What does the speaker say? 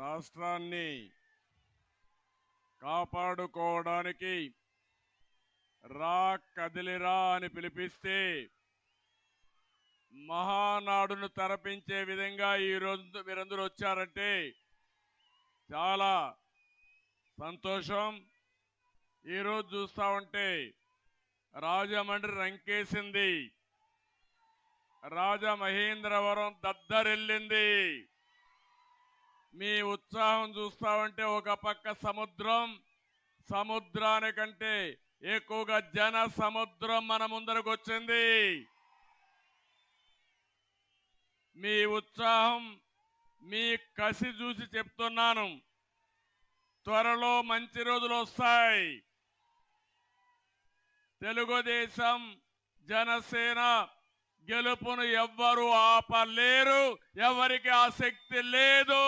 రాష్ట్రాన్ని కాపాడుకోవడానికి రా కదిలిరా అని పిలిపిస్తే మహానాడును తరపించే విధంగా ఈరోజు మీరందరూ వచ్చారంటే చాలా సంతోషం. ఈరోజు చూస్తా ఉంటే రాజమండ్రి రంకేసింది, రాజమహేంద్రవరం దద్దరిల్లింది. మీ ఉత్సాహం చూస్తా ఉంటే ఒక పక్క సముద్రం, సముద్రానికంటే ఎక్కువగా జన సముద్రం మన ముందరకు వచ్చింది. మీ ఉత్సాహం, మీ కసి చూసి చెప్తున్నాను, త్వరలో మంచి రోజులు వస్తాయి. తెలుగుదేశం జనసేన గెలుపును ఎవ్వరూ ఆపలేరు, ఎవరికి ఆసక్తి లేదు.